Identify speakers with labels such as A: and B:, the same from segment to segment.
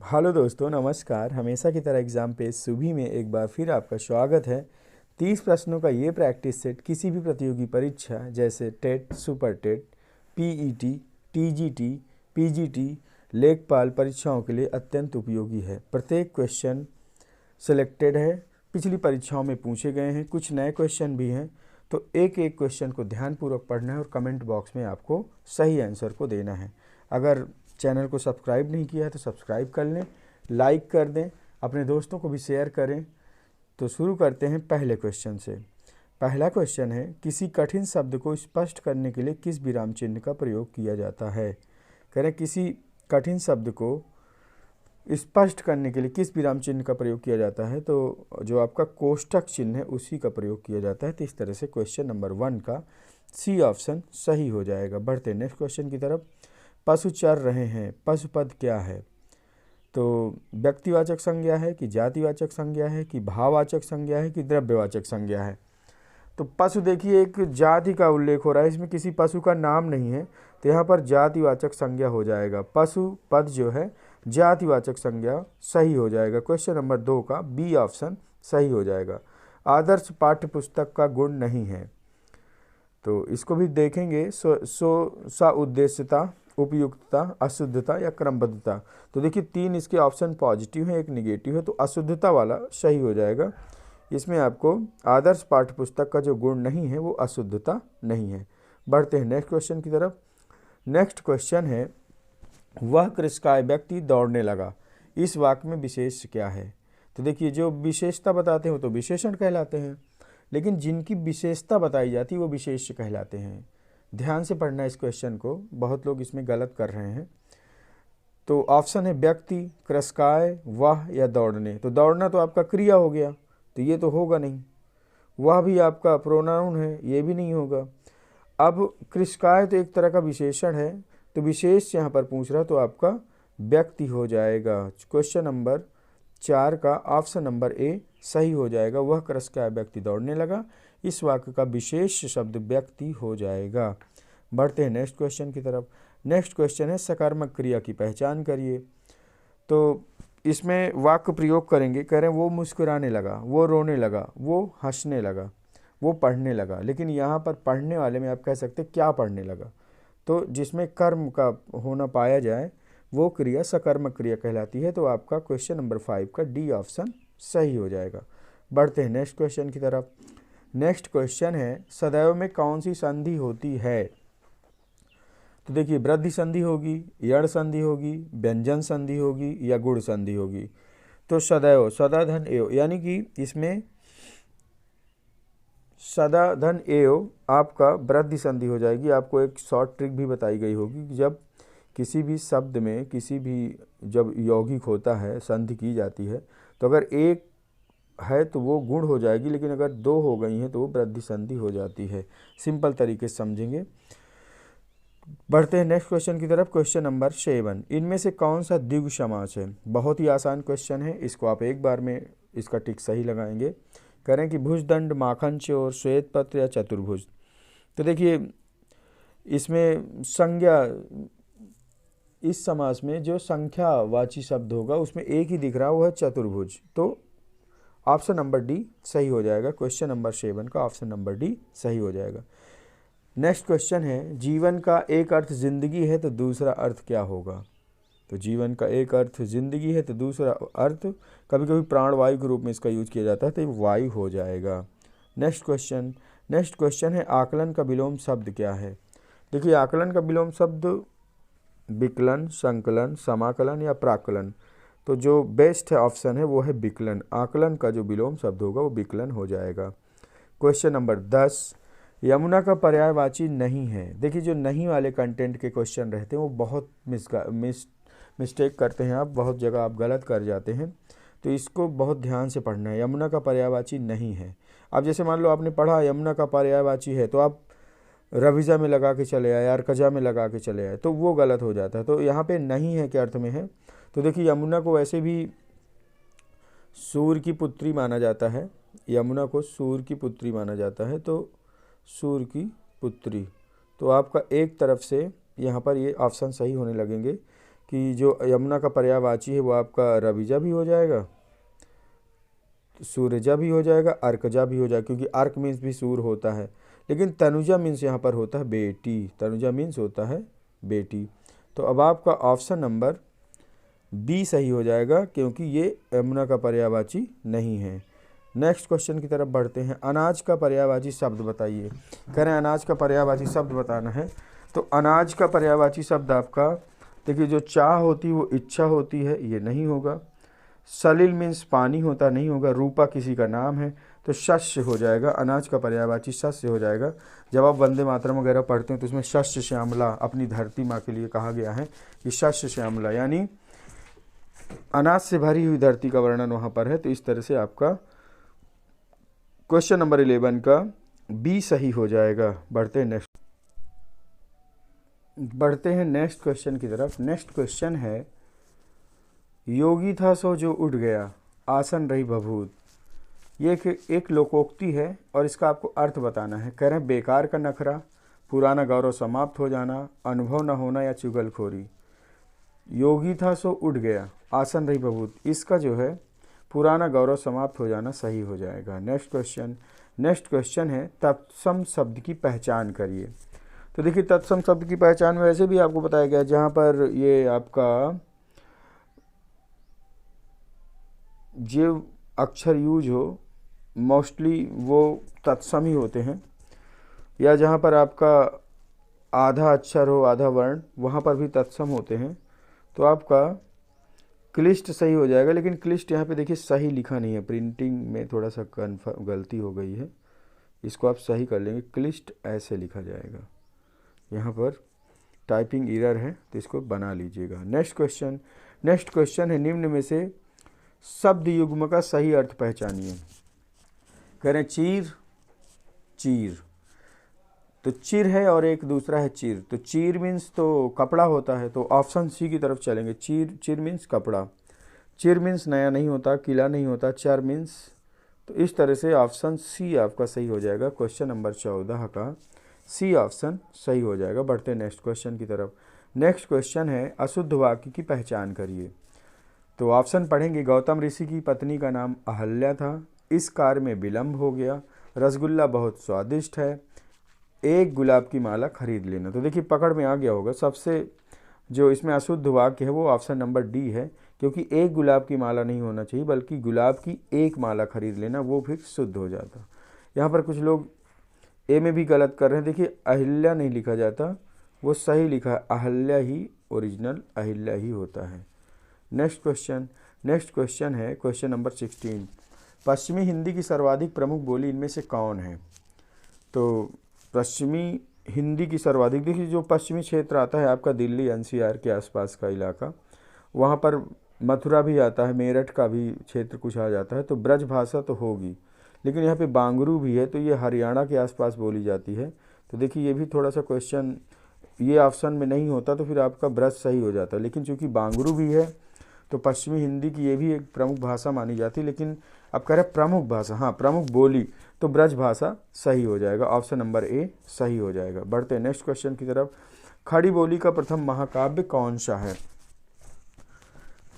A: Hello दोस्तों, नमस्कार। हमेशा की तरह एग्ज़ाम पे सुबह में एक बार फिर आपका स्वागत है। 30 प्रश्नों का ये प्रैक्टिस सेट किसी भी प्रतियोगी परीक्षा जैसे TET, super TET, PET, TGT, PGT, लेखपाल परीक्षाओं के लिए अत्यंत उपयोगी है। प्रत्येक क्वेश्चन सिलेक्टेड है, पिछली परीक्षाओं में पूछे गए हैं, कुछ नए क्वेश्चन भी हैं। तो एक एक क्वेश्चन को ध्यानपूर्वक पढ़ना है और कमेंट बॉक्स में आपको सही आंसर को देना है। अगर चैनल को सब्सक्राइब नहीं किया है तो सब्सक्राइब कर लें, लाइक कर दें, अपने दोस्तों को भी शेयर करें। तो शुरू करते हैं पहले क्वेश्चन से। पहला क्वेश्चन है, किसी कठिन शब्द को स्पष्ट करने के लिए किस विराम चिन्ह का प्रयोग किया जाता है। कह रहे किसी कठिन शब्द को स्पष्ट करने के लिए किस विराम चिन्ह का प्रयोग किया जाता है, तो जो आपका कोष्ठक चिन्ह है उसी का प्रयोग किया जाता है। तो इस तरह से क्वेश्चन नंबर 1 का सी ऑप्शन सही हो जाएगा। बढ़ते हैं नेक्स्ट क्वेश्चन की तरफ। पशु चर रहे हैं, पशुपद क्या है। तो व्यक्तिवाचक संज्ञा है कि जातिवाचक संज्ञा है कि भाववाचक संज्ञा है कि द्रव्यवाचक संज्ञा है। तो पशु देखिए एक जाति का उल्लेख हो रहा है, इसमें किसी पशु का नाम नहीं है, तो यहाँ पर जातिवाचक संज्ञा हो जाएगा। पशु पद जो है जातिवाचक संज्ञा सही हो जाएगा। क्वेश्चन नंबर 2 का बी ऑप्शन सही हो जाएगा। आदर्श पाठ्य पुस्तक का गुण नहीं है, तो इसको भी देखेंगे। सा उद्देश्यता, उपयुक्तता, अशुद्धता या क्रमबद्धता। तो देखिए 3 इसके ऑप्शन पॉजिटिव है, एक निगेटिव है, तो अशुद्धता वाला सही हो जाएगा। इसमें आपको आदर्श पाठ्य पुस्तक का जो गुण नहीं है वो अशुद्धता नहीं है। बढ़ते हैं नेक्स्ट क्वेश्चन की तरफ। नेक्स्ट क्वेश्चन है, वह कृषकाय व्यक्ति दौड़ने लगा। इस वाक्य में विशेष क्या है। तो देखिए जो विशेषता बताते हैं वो तो विशेषण कहलाते हैं, लेकिन जिनकी विशेषता बताई जाती है वो विशेष्य कहलाते हैं। ध्यान से पढ़ना इस क्वेश्चन को, बहुत लोग इसमें गलत कर रहे हैं। तो ऑप्शन है व्यक्ति, कृषकाय, वह या दौड़ने। तो दौड़ना तो आपका क्रिया हो गया, तो ये तो होगा नहीं। वह भी आपका प्रोनाउन है, ये भी नहीं होगा। अब कृषकाय तो एक तरह का विशेषण है, तो विशेष यहाँ पर पूछ रहा तो आपका व्यक्ति हो जाएगा। क्वेश्चन नंबर 4 का ऑप्शन नंबर ए सही हो जाएगा। वह कृषकाय व्यक्ति दौड़ने लगा, इस वाक्य का विशेष शब्द व्यक्ति हो जाएगा। बढ़ते हैं नेक्स्ट क्वेश्चन की तरफ। नेक्स्ट क्वेश्चन है, सकर्मक क्रिया की पहचान करिए। तो इसमें वाक्य प्रयोग करेंगे, कह रहे हैं वो मुस्कुराने लगा, वो रोने लगा, वो हंसने लगा, वो पढ़ने लगा। लेकिन यहाँ पर पढ़ने वाले में आप कह सकते हैं क्या पढ़ने लगा। तो जिसमें कर्म का होना पाया जाए वो क्रिया सकर्मक क्रिया कहलाती है। तो आपका क्वेश्चन नंबर 5 का डी ऑप्शन सही हो जाएगा। बढ़ते हैं नेक्स्ट क्वेश्चन की तरफ। नेक्स्ट क्वेश्चन है, सदैव में कौन सी संधि होती है। तो देखिए वृद्धि संधि होगी, यण संधि होगी, व्यंजन संधि होगी या गुण संधि होगी। तो सदैव, सदा धन एव, यानी कि इसमें सदा धन एव आपका वृद्धि संधि हो जाएगी। आपको एक शॉर्ट ट्रिक भी बताई गई होगी कि जब किसी भी शब्द में किसी भी जब यौगिक होता है, संधि की जाती है, तो अगर एक है तो वो गुण हो जाएगी, लेकिन अगर 2 हो गई हैं तो वो वृद्धि संधि हो जाती है। सिंपल तरीके से समझेंगे। बढ़ते हैं नेक्स्ट क्वेश्चन की तरफ। क्वेश्चन नंबर 7, इनमें से कौन सा द्विगु समास है। बहुत ही आसान क्वेश्चन है, इसको आप एक बार में इसका टिक सही लगाएंगे। करें कि भुजदंड, माखन चोर, श्वेत पत्र या चतुर्भुज। तो देखिए इसमें संज्ञा, इस समास में जो संख्यावाची शब्द होगा उसमें एक ही दिख रहा है, वो है चतुर्भुज। तो ऑप्शन नंबर डी सही हो जाएगा। क्वेश्चन नंबर 7 का ऑप्शन नंबर डी सही हो जाएगा। नेक्स्ट क्वेश्चन है, जीवन का एक अर्थ जिंदगी है तो दूसरा अर्थ क्या होगा। तो जीवन का एक अर्थ जिंदगी है तो दूसरा अर्थ कभी कभी प्राणवायु के रूप में इसका यूज किया जाता है, तो ये वायु हो जाएगा। नेक्स्ट क्वेश्चन है, आकलन का विलोम शब्द क्या है। देखिए आकलन का विलोम शब्द विकलन, संकलन, समाकलन या प्राकलन। तो जो बेस्ट ऑप्शन है वो है विकलन। आकलन का जो विलोम शब्द होगा वो विकलन हो जाएगा। क्वेश्चन नंबर 10, यमुना का पर्यायवाची नहीं है। देखिए जो नहीं वाले कंटेंट के क्वेश्चन रहते हैं वो बहुत मिस्टेक करते हैं, आप बहुत जगह आप गलत कर जाते हैं, तो इसको बहुत ध्यान से पढ़ना है। यमुना का पर्यायवाची नहीं है। अब जैसे मान लो आपने पढ़ा यमुना का पर्यायवाची है, तो आप रविजा में लगा के चले आए, अर्कजा में लगा के चले आए, तो वो गलत हो जाता है। तो यहाँ पे नहीं है के अर्थ में है। तो देखिए यमुना को वैसे भी सूर्य की पुत्री माना जाता है, यमुना को सूर्य की पुत्री माना जाता है, तो सूर्य की पुत्री। तो आपका एक तरफ से यहाँ पर ये ऑप्शन सही होने लगेंगे कि जो यमुना का पर्यायवाची है वो आपका रविजा भी हो जाएगा, सूरजा भी हो जाएगा, अर्कजा भी हो जाएगा, क्योंकि अर्क मीन्स भी सूर होता है, लेकिन तनुजा मीन्स यहाँ पर होता है बेटी, तनुजा मीन्स होता है बेटी। तो अब आपका ऑप्शन नंबर बी सही हो जाएगा, क्योंकि ये यमुना का पर्यायवाची नहीं है। नेक्स्ट क्वेश्चन की तरफ बढ़ते हैं। अनाज का पर्यायवाची शब्द बताइए। कह रहे हैं अनाज का पर्यायवाची शब्द बताना है। तो अनाज का पर्यायवाची शब्द आपका देखिए, जो चाह होती है वो इच्छा होती है, ये नहीं होगा। सलिल मीन्स पानी होता नहीं होगा। रूपा किसी का नाम है, तो शस्य हो जाएगा। अनाज का पर्यायवाची शस्य हो जाएगा। जब आप वंदे मातरम वगैरह पढ़ते हैं तो उसमें शस्य श्यामला अपनी धरती माँ के लिए कहा गया है कि शस्य श्यामला, यानी अनाज से भरी हुई धरती का वर्णन वहाँ पर है। तो इस तरह से आपका क्वेश्चन नंबर 11 का बी सही हो जाएगा। बढ़ते हैं नेक्स्ट क्वेश्चन की तरफ। नेक्स्ट क्वेश्चन है, योगी था सो जो उठ गया, आसन रही भभूत। ये एक लोकोक्ति है और इसका आपको अर्थ बताना है। कह रहे हैं बेकार का नखरा, पुराना गौरव समाप्त हो जाना, अनुभव न होना या चुगलखोरी। योगी था सो उठ गया, आसन रही भभूत, इसका जो है पुराना गौरव समाप्त हो जाना सही हो जाएगा। नेक्स्ट क्वेश्चन है, तत्सम शब्द की पहचान करिए। तो देखिए, तत्सम शब्द की पहचान में वैसे भी आपको बताया गया है, जहाँ पर ये आपका जो अक्षर यूज हो मोस्टली वो तत्सम ही होते हैं, या जहाँ पर आपका आधा अक्षर हो आधा वर्ण वहाँ पर भी तत्सम होते हैं। तो आपका क्लिष्ट सही हो जाएगा, लेकिन क्लिष्ट यहाँ पे देखिए सही लिखा नहीं है, प्रिंटिंग में थोड़ा सा गलती हो गई है, इसको आप सही कर लेंगे। क्लिष्ट ऐसे लिखा जाएगा, यहाँ पर टाइपिंग एरर है, तो इसको बना लीजिएगा। नेक्स्ट क्वेश्चन है, निम्न में से शब्द युग्म का सही अर्थ पहचानिए। कह रहे हैं चीर, तो चिर है और एक दूसरा है चीर। तो चीर मीन्स तो कपड़ा होता है, तो ऑप्शन सी की तरफ चलेंगे। चीर मीन्स कपड़ा, चिर मीन्स नया नहीं होता, किला नहीं होता, चर मीन्स, तो इस तरह से ऑप्शन सी आपका सही हो जाएगा। क्वेश्चन नंबर 14 का सी ऑप्शन सही हो जाएगा। बढ़ते हैं नेक्स्ट क्वेश्चन की तरफ। नेक्स्ट क्वेश्चन है, अशुद्ध वाक्य की पहचान करिए। तो ऑप्शन पढ़ेंगे, गौतम ऋषि की पत्नी का नाम अहल्या था, इस कार्य में विलंब हो गया, रसगुल्ला बहुत स्वादिष्ट है, एक गुलाब की माला खरीद लेना। तो देखिए पकड़ में आ गया होगा। सबसे जो इसमें अशुद्ध वाक्य है वो ऑप्शन नंबर डी है, क्योंकि एक गुलाब की माला नहीं होना चाहिए, बल्कि गुलाब की एक माला खरीद लेना, वो फिर शुद्ध हो जाता। यहाँ पर कुछ लोग ए में भी गलत कर रहे हैं। देखिए अहिल्या नहीं लिखा जाता, वो सही लिखा है, अहल्या ही ओरिजिनल अहिल्या ही होता है। नेक्स्ट क्वेश्चन है क्वेश्चन नंबर 16। पश्चिमी हिंदी की सर्वाधिक प्रमुख बोली इनमें से कौन है। तो पश्चिमी हिंदी की सर्वाधिक, देखिए जो पश्चिमी क्षेत्र आता है आपका दिल्ली एनसीआर के आसपास का इलाका, वहाँ पर मथुरा भी आता है, मेरठ का भी क्षेत्र कुछ आ जाता है, तो ब्रज भाषा तो होगी, लेकिन यहाँ पे बांगरू भी है, तो ये हरियाणा के आसपास बोली जाती है। तो देखिए ये भी थोड़ा सा क्वेश्चन ये ऑप्शन में नहीं होता, तो फिर आपका ब्रज सही हो जाता, लेकिन चूँकि बांगरू भी है तो पश्चिमी हिंदी की ये भी एक प्रमुख भाषा मानी जाती है। लेकिन अब कह रहे प्रमुख भाषा, हाँ प्रमुख बोली, तो ब्रज भाषा सही हो जाएगा। ऑप्शन नंबर ए सही हो जाएगा। बढ़ते हैं नेक्स्ट क्वेश्चन की तरफ। खड़ी बोली का प्रथम महाकाव्य कौन सा है।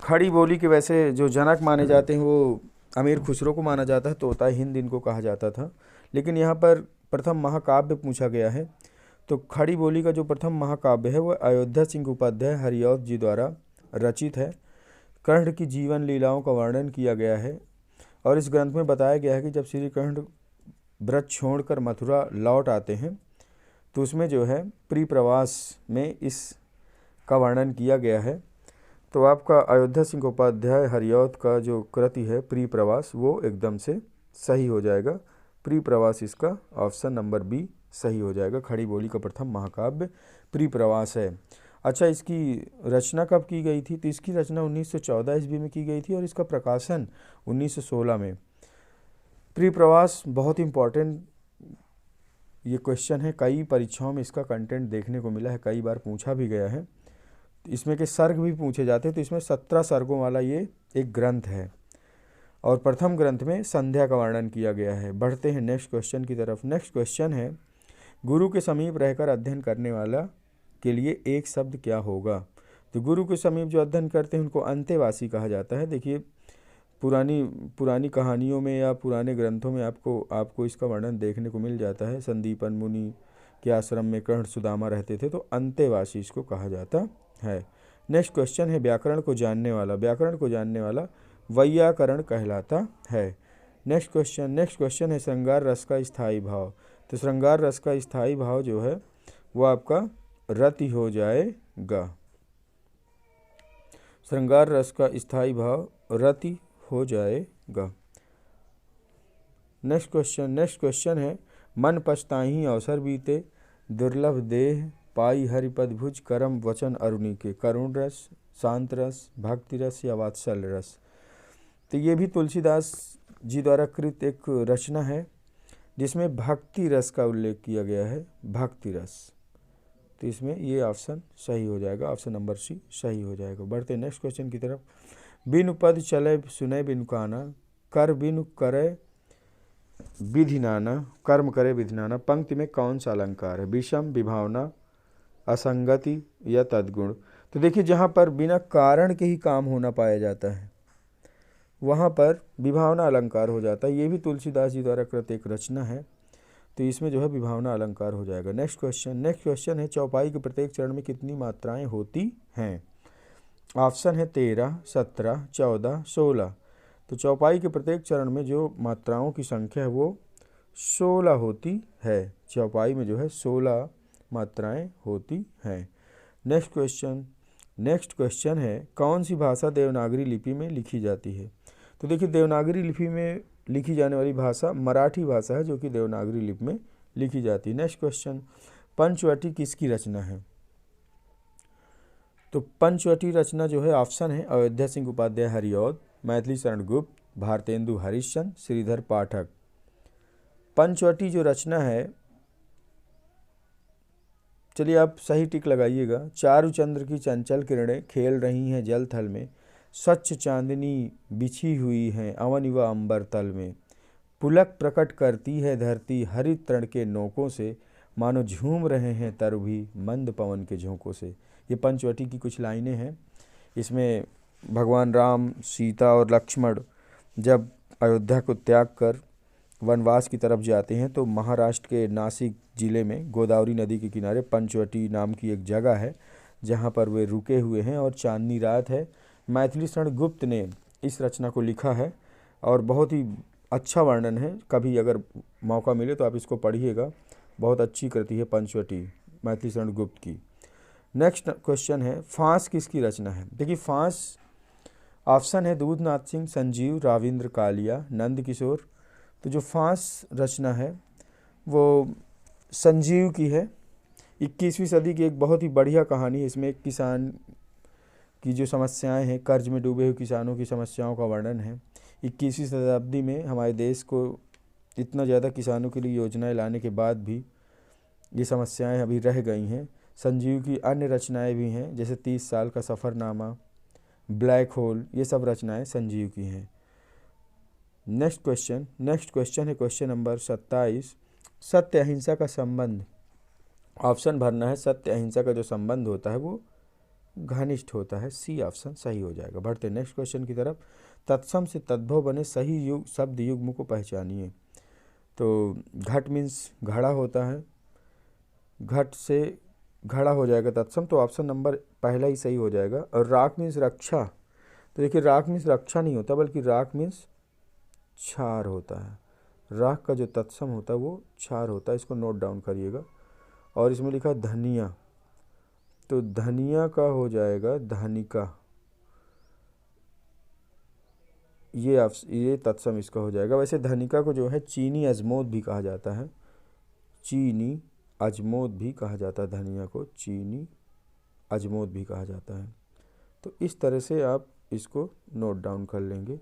A: खड़ी बोली के वैसे जो जनक माने जाते हैं वो अमीर खुसरो को माना जाता है, तोता हिंद इनको कहा जाता था, लेकिन यहाँ पर प्रथम महाकाव्य पूछा गया है। तो खड़ी बोली का जो प्रथम महाकाव्य है वह अयोध्या सिंह उपाध्याय हरिऔध जी द्वारा रचित है। कर्ण की जीवन लीलाओं का वर्णन किया गया है और इस ग्रंथ में बताया गया है कि जब श्री कर्ण व्रत छोड़कर मथुरा लौट आते हैं तो उसमें जो है परिप्रवास में इस का वर्णन किया गया है। तो आपका अयोध्या सिंह उपाध्याय हरिऔध का जो कृति है परिप्रवास वो एकदम से सही हो जाएगा। परिप्रवास इसका ऑप्शन नंबर बी सही हो जाएगा। खड़ी बोली का प्रथम महाकाव्य परिप्रवास है। अच्छा, इसकी रचना कब की गई थी। तो इसकी रचना 1914 ईस्वी में की गई थी और इसका प्रकाशन 1916 में। परिप्रवास बहुत इम्पॉर्टेंट ये क्वेश्चन है, कई परीक्षाओं में इसका कंटेंट देखने को मिला है, कई बार पूछा भी गया है। इसमें के सर्ग भी पूछे जाते हैं, तो इसमें 17 सर्गों वाला ये एक ग्रंथ है और प्रथम ग्रंथ में संध्या का वर्णन किया गया है। बढ़ते हैं नेक्स्ट क्वेश्चन की तरफ। नेक्स्ट क्वेश्चन है, गुरु के समीप रहकर अध्ययन करने वाला के लिए एक शब्द क्या होगा। तो गुरु के समीप जो अध्ययन करते हैं उनको अंतेवासी कहा जाता है। देखिए पुरानी पुरानी कहानियों में या पुराने ग्रंथों में आपको इसका वर्णन देखने को मिल जाता है। संदीपन मुनि के आश्रम में कर्ण सुदामा रहते थे, तो अंतेवासी इसको कहा जाता है। नेक्स्ट क्वेश्चन है व्याकरण को जानने वाला। व्याकरण को जानने वाला वैयाकरण कहलाता है। नेक्स्ट क्वेश्चन है श्रृंगार रस का स्थायी भाव। तो श्रृंगार रस का स्थायी भाव जो है वो आपका रति हो जाएगा। श्रृंगार रस का स्थायी भाव रति हो जाएगा। नेक्स्ट क्वेश्चन है मन पछताहि अवसर बीते, दुर्लभ देह पाई हरिपद भुज, करम वचन अरुणि के। करुण रस, शांत रस, भक्ति रस या वात्सल्य रस। तो ये भी तुलसीदास जी द्वारा कृत एक रचना है जिसमें भक्ति रस का उल्लेख किया गया है, भक्ति रस। तो इसमें ये ऑप्शन सही हो जाएगा, ऑप्शन नंबर सी सही हो जाएगा। बढ़ते नेक्स्ट क्वेश्चन की तरफ। बिनु पद चले सुने बिनु काना, कर बिनु करे विधि नाना, कर्म करे विधि नाना। पंक्ति में कौन सा अलंकार है? विषम, विभावना, असंगति या तद्गुण। तो देखिए जहाँ पर बिना कारण के ही काम होना पाया जाता है वहाँ पर विभावना अलंकार हो जाता है। ये भी तुलसीदास जी द्वारा कृत एक रचना है, तो इसमें जो है विभावना अलंकार हो जाएगा। नेक्स्ट क्वेश्चन है चौपाई के प्रत्येक चरण में कितनी मात्राएं होती हैं? ऑप्शन है 13, 17, 14, 16। तो चौपाई के प्रत्येक चरण में जो मात्राओं की संख्या है वो 16 होती है। चौपाई में जो है 16 मात्राएं होती हैं। नेक्स्ट क्वेश्चन है कौन सी भाषा देवनागरी लिपि में लिखी जाती है? तो देखिए देवनागरी लिपि में लिखी जाने वाली भाषा मराठी भाषा है जो कि देवनागरी लिपि में लिखी जाती है। नेक्स्ट क्वेश्चन, पंचवटी किसकी रचना है? तो पंचवटी रचना जो है ऑप्शन है अयोध्या सिंह उपाध्याय हरिऔध, मैथिली शरण गुप्त, भारतेंदु हरिश्चंद्र, श्रीधर पाठक। पंचवटी जो रचना है, चलिए आप सही टिक लगाइएगा। चारु चंद्र की चंचल किरणें खेल रही हैं जल थल में, स्वच्छ चांदनी बिछी हुई है अवन व अंबर तल में, पुलक प्रकट करती है धरती हरित तृण के नोकों से, मानो झूम रहे हैं तरु भी मंद पवन के झोंकों से। ये पंचवटी की कुछ लाइनें हैं। इसमें भगवान राम, सीता और लक्ष्मण जब अयोध्या को त्याग कर वनवास की तरफ जाते हैं तो महाराष्ट्र के नासिक ज़िले में गोदावरी नदी के किनारे पंचवटी नाम की एक जगह है जहाँ पर वे रुके हुए हैं और चांदनी रात है। मैथिली शरण गुप्त ने इस रचना को लिखा है और बहुत ही अच्छा वर्णन है। कभी अगर मौका मिले तो आप इसको पढ़िएगा, बहुत अच्छी कृति है पंचवटी मैथिली शरण गुप्त की। नेक्स्ट क्वेश्चन है फांस किसकी रचना है? देखिए फांस ऑप्शन है दूधनाथ सिंह, संजीव, राविंद्र कालिया, नंद किशोर। तो जो फांस रचना है वो संजीव की है। 21वीं सदी की एक बहुत ही बढ़िया कहानी है। इसमें एक किसान की जो समस्याएं हैं, कर्ज में डूबे हुए किसानों की समस्याओं का वर्णन है। 21वीं शताब्दी में हमारे देश को इतना ज़्यादा किसानों के लिए योजनाएं लाने के बाद भी ये समस्याएं अभी रह गई हैं। संजीव की अन्य रचनाएं भी हैं जैसे 30 साल का सफ़रनामा, ब्लैक होल, ये सब रचनाएं संजीव की हैं। नेक्स्ट क्वेश्चन है क्वेश्चन नंबर 27, सत्य अहिंसा का संबंध। ऑप्शन भरना है। सत्य अहिंसा का जो संबंध होता है वो घनिष्ठ होता है, सी ऑप्शन सही हो जाएगा। बढ़ते नेक्स्ट क्वेश्चन की तरफ। तत्सम से तद्भव बने सही युग शब्द युग्म को पहचानिए। तो घट मीन्स घड़ा होता है, घट से घड़ा हो जाएगा तत्सम, तो ऑप्शन नंबर पहला ही सही हो जाएगा। और राख मीन्स रक्षा। तो देखिए राख मीन्स रक्षा नहीं होता बल्कि राख मीन्स क्षार होता है। राख का जो तत्सम होता है वो क्षार होता है, इसको नोट डाउन करिएगा। और इसमें लिखा धनिया, तो धनिया का हो जाएगा धनिका, ये तत्सम इसका हो जाएगा। वैसे धनिका को जो है चीनी अजमोद भी कहा जाता है, चीनी अजमोद भी कहा जाता है, धनिया को चीनी अजमोद भी कहा जाता है। तो इस तरह से आप इसको नोट डाउन कर लेंगे।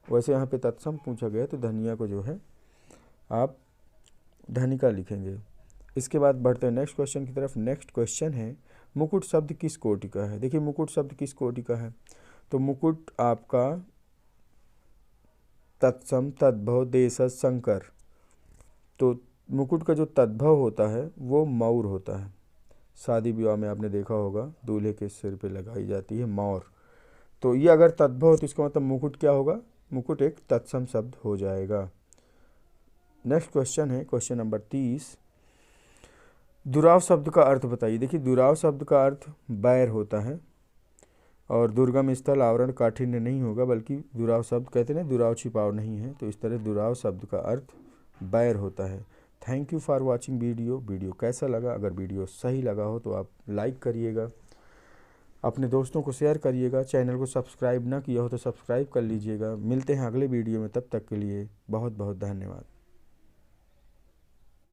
A: वैसे यहाँ पे तत्सम पूछा गया तो धनिया को जो है आप धनिका लिखेंगे। इसके बाद बढ़ते हैं नेक्स्ट क्वेश्चन की तरफ। नेक्स्ट क्वेश्चन है मुकुट शब्द किस कोटि का है? देखिए मुकुट शब्द किस कोटि का है? तो मुकुट आपका तत्सम, तद्भव, देशज, संकर। तो मुकुट का जो तद्भव होता है वो मौर होता है, शादी विवाह में आपने देखा होगा दूल्हे के सिर पे लगाई जाती है मोर। तो ये अगर तद्भव हो तो इसका मतलब मुकुट क्या होगा, मुकुट एक तत्सम शब्द हो जाएगा। नेक्स्ट क्वेश्चन है क्वेश्चन नंबर 30। दुराव शब्द का अर्थ बताइए। देखिए दुराव शब्द का अर्थ बैर होता है और दुर्गम स्थल आवरण काठिन्य नहीं होगा, बल्कि दुराव शब्द कहते हैं दुराव छिपाव नहीं है, तो इस तरह दुराव शब्द का अर्थ बैर होता है। Thank you for watching video कैसा लगा? अगर वीडियो सही लगा हो तो आप लाइक करिएगा, अपने दोस्तों को शेयर करिएगा, चैनल को सब्सक्राइब ना किया हो तो सब्सक्राइब कर लीजिएगा। मिलते हैं अगले वीडियो में, तब तक के लिए बहुत बहुत धन्यवाद।